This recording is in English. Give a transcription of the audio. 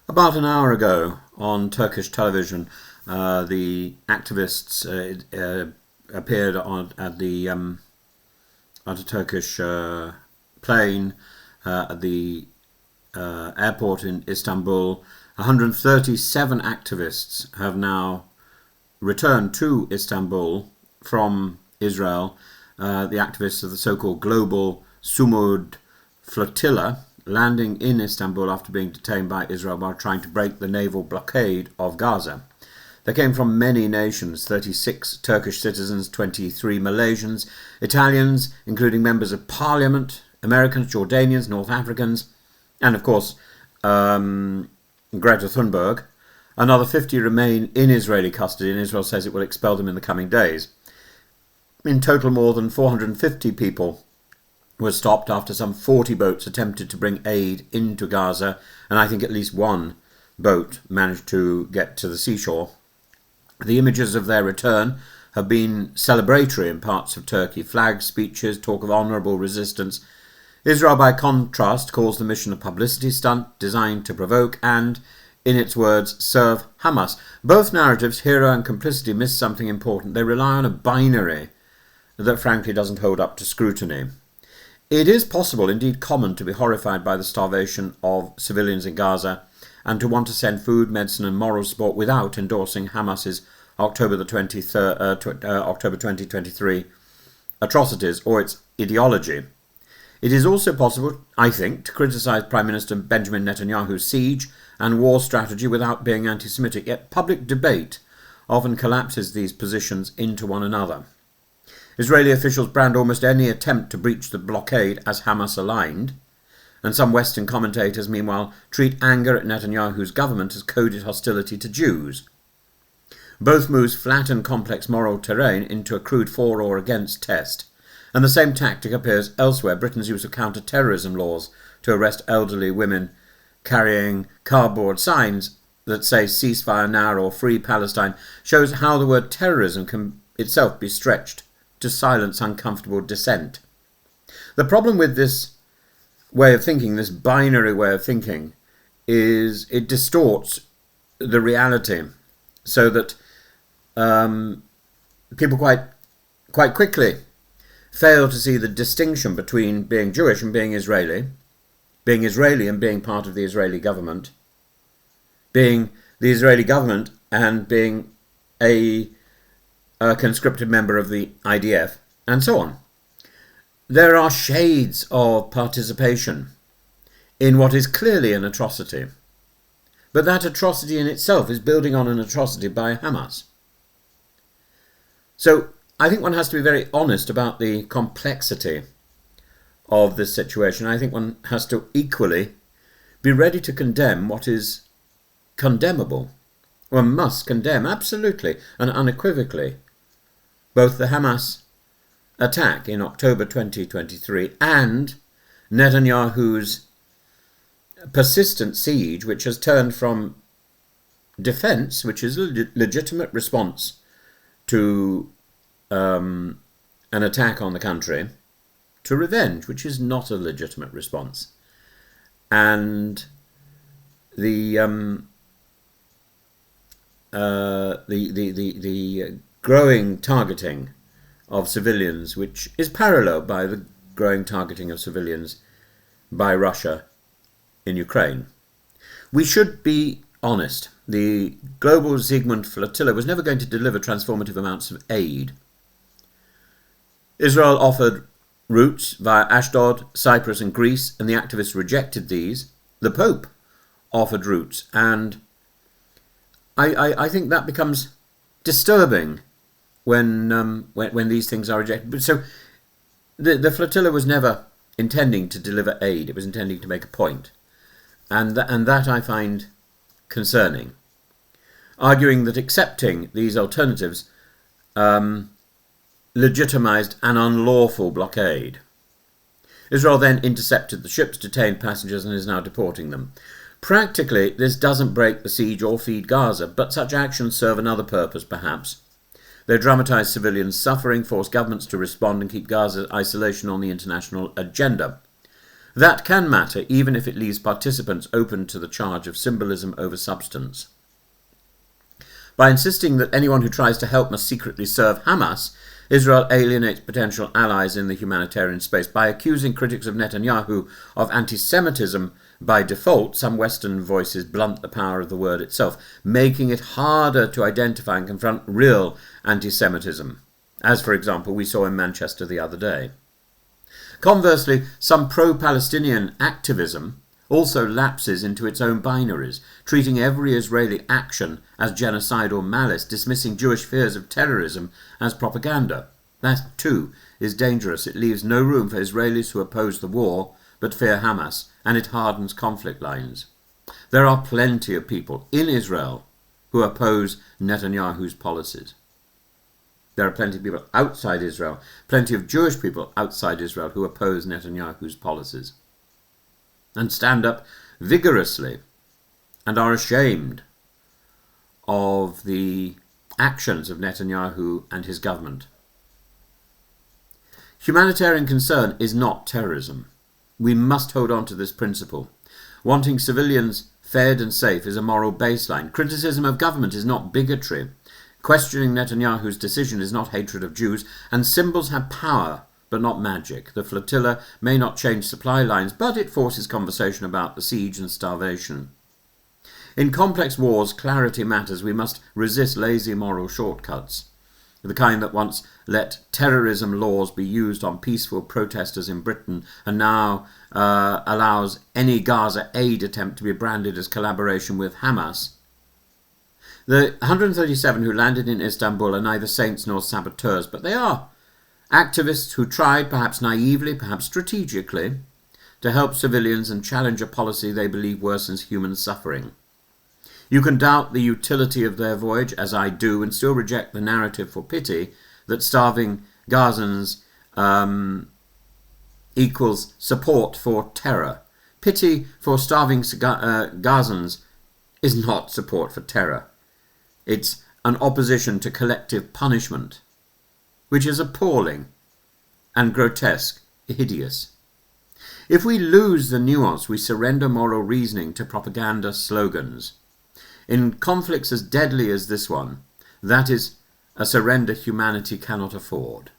About an hour ago on Turkish television, the activists appeared at a Turkish plane at the airport in Istanbul. 137 activists have now returned to Istanbul from Israel. The activists of the so-called global Sumud Flotilla, landing in Istanbul after being detained by Israel while trying to break the naval blockade of Gaza. They came from many nations, 36 Turkish citizens, 23 Malaysians, Italians, including members of parliament, Americans, Jordanians, North Africans, and of course Greta Thunberg. Another 50 remain in Israeli custody, and Israel says it will expel them in the coming days. In total, more than 450 people were stopped after some 40 boats attempted to bring aid into Gaza, and I think at least one boat managed to get to the seashore. The images of their return have been celebratory in parts of Turkey. Flags, speeches, talk of honourable resistance. Israel, by contrast, calls the mission a publicity stunt designed to provoke and, in its words, serve Hamas. Both narratives, hero and complicity, miss something important. They rely on a binary that frankly doesn't hold up to scrutiny. It is possible, indeed common, to be horrified by the starvation of civilians in Gaza and to want to send food, medicine and moral support without endorsing Hamas's October 2023 atrocities or its ideology. It is also possible, I think, to criticise Prime Minister Benjamin Netanyahu's siege and war strategy without being anti-Semitic, yet public debate often collapses these positions into one another. Israeli officials brand almost any attempt to breach the blockade as Hamas-aligned, and some Western commentators, meanwhile, treat anger at Netanyahu's government as coded hostility to Jews. Both moves flatten complex moral terrain into a crude for or against test, and the same tactic appears elsewhere. Britain's use of counter-terrorism laws to arrest elderly women carrying cardboard signs that say ceasefire now or free Palestine shows how the word terrorism can itself be stretched to silence uncomfortable dissent. The problem with this way of thinking, this binary way of thinking, is it distorts the reality so that people quite quickly fail to see the distinction between being Jewish and being Israeli and being part of the Israeli government, being the Israeli government and being a conscripted member of the IDF, and so on. There are shades of participation in what is clearly an atrocity, but that atrocity in itself is building on an atrocity by Hamas. So I think one has to be very honest about the complexity of this situation. I think one has to equally be ready to condemn what is condemnable. One must condemn absolutely and unequivocally both the Hamas attack in October 2023 and Netanyahu's persistent siege, which has turned from defence, which is a legitimate response to an attack on the country, to revenge, which is not a legitimate response. And the growing targeting of civilians, which is paralleled by the growing targeting of civilians by Russia in Ukraine. We should be honest. The global Sigmund Flotilla was never going to deliver transformative amounts of aid. Israel offered routes via Ashdod, Cyprus and Greece, and the activists rejected these. The Pope offered routes, and I think that becomes disturbing when these things are rejected. But so the flotilla was never intending to deliver aid; it was intending to make a point, and that I find concerning. Arguing that accepting these alternatives legitimised an unlawful blockade. Israel then intercepted the ships, detained passengers, and is now deporting them. Practically, this doesn't break the siege or feed Gaza, but such actions serve another purpose, perhaps. They dramatise civilians' suffering, force governments to respond, and keep Gaza's isolation on the international agenda. That can matter even if it leaves participants open to the charge of symbolism over substance. By insisting that anyone who tries to help must secretly serve Hamas, Israel alienates potential allies in the humanitarian space. By accusing critics of Netanyahu of anti-Semitism by default, some Western voices blunt the power of the word itself, making it harder to identify and confront real anti-Semitism, as, for example, we saw in Manchester the other day. Conversely, some pro-Palestinian activism also lapses into its own binaries, treating every Israeli action as genocidal malice, dismissing Jewish fears of terrorism as propaganda. That, too, is dangerous. It leaves no room for Israelis who oppose the war but fear Hamas, and it hardens conflict lines. There are plenty of people in Israel who oppose Netanyahu's policies. There are plenty of people outside Israel, plenty of Jewish people outside Israel who oppose Netanyahu's policies and stand up vigorously and are ashamed of the actions of Netanyahu and his government. Humanitarian concern is not terrorism. We must hold on to this principle. Wanting civilians fed and safe is a moral baseline. Criticism of government is not bigotry. Questioning Netanyahu's decision is not hatred of Jews, and symbols have power, but not magic. The flotilla may not change supply lines, but it forces conversation about the siege and starvation. In complex wars, clarity matters. We must resist lazy moral shortcuts, the kind that once let terrorism laws be used on peaceful protesters in Britain and now allows any Gaza aid attempt to be branded as collaboration with Hamas. The 137 who landed in Istanbul are neither saints nor saboteurs, but they are activists who tried, perhaps naively, perhaps strategically, to help civilians and challenge a policy they believe worsens human suffering. You can doubt the utility of their voyage, as I do, and still reject the narrative for pity that starving Gazans equals support for terror. Pity for starving Gazans is not support for terror. It's an opposition to collective punishment, which is appalling and grotesque, hideous. If we lose the nuance, we surrender moral reasoning to propaganda slogans. In conflicts as deadly as this one, that is a surrender humanity cannot afford.